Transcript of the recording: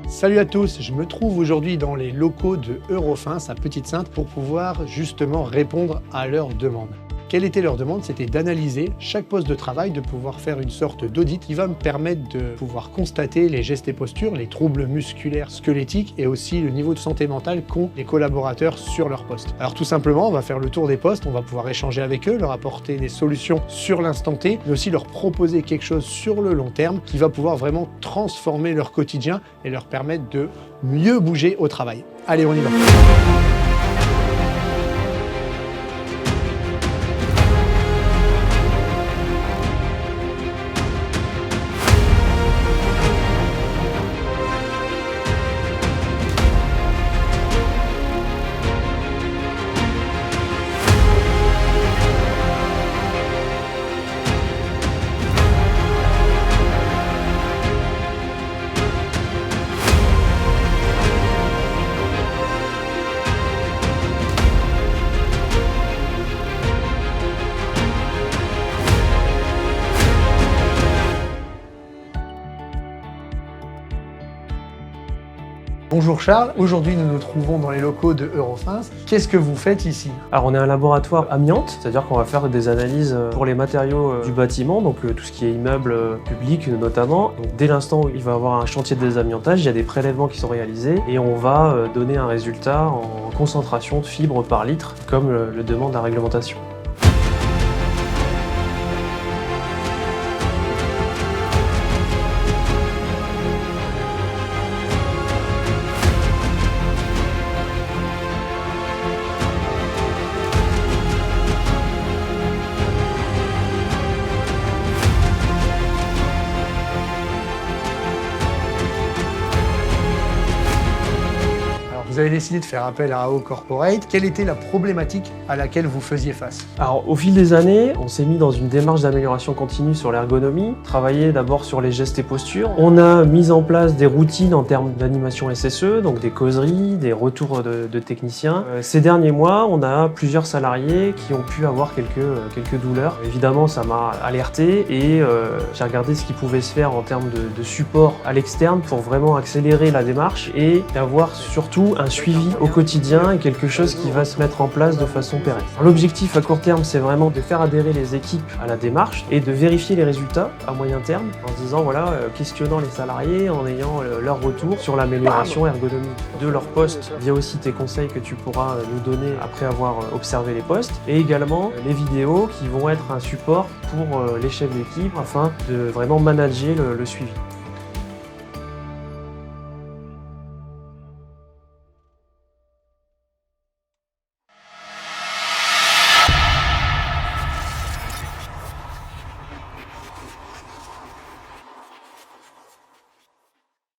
Salut à tous, je me trouve aujourd'hui dans les locaux de Eurofins à Petite-Sainte pour pouvoir justement répondre à leurs demandes. Quelle était leur demande? C'était d'analyser chaque poste de travail, de pouvoir faire une sorte d'audit qui va me permettre de pouvoir constater les gestes et postures, les troubles musculaires squelettiques et aussi le niveau de santé mentale qu'ont les collaborateurs sur leur poste. Alors tout simplement, on va faire le tour des postes, on va pouvoir échanger avec eux, leur apporter des solutions sur l'instant T, mais aussi leur proposer quelque chose sur le long terme qui va pouvoir vraiment transformer leur quotidien et leur permettre de mieux bouger au travail. Allez, on y va! Bonjour Charles, aujourd'hui nous nous trouvons dans les locaux de Eurofins. Qu'est-ce que vous faites ici? Alors on est un laboratoire amiante, c'est-à-dire qu'on va faire des analyses pour les matériaux du bâtiment, donc tout ce qui est immeuble public notamment. Donc, dès l'instant où il va y avoir un chantier de désamiantage, il y a des prélèvements qui sont réalisés et on va donner un résultat en concentration de fibres par litre, comme le demande la réglementation. Vous avez décidé de faire appel à AO Corporate. Quelle était la problématique à laquelle vous faisiez face? Alors au fil des années, on s'est mis dans une démarche d'amélioration continue sur l'ergonomie, travailler d'abord sur les gestes et postures. On a mis en place des routines en termes d'animation SSE, donc des causeries, des retours de techniciens. Ces derniers mois, on a plusieurs salariés qui ont pu avoir quelques douleurs. Évidemment, ça m'a alerté et j'ai regardé ce qui pouvait se faire en termes de support à l'externe pour vraiment accélérer la démarche et avoir surtout un suivi au quotidien et quelque chose qui va se mettre en place de façon pérenne. L'objectif à court terme, c'est vraiment de faire adhérer les équipes à la démarche et de vérifier les résultats à moyen terme en se disant, voilà, questionnant les salariés, en ayant leur retour sur l'amélioration ergonomique de leur poste via aussi tes conseils que tu pourras nous donner après avoir observé les postes et également les vidéos qui vont être un support pour les chefs d'équipe afin de vraiment manager le suivi.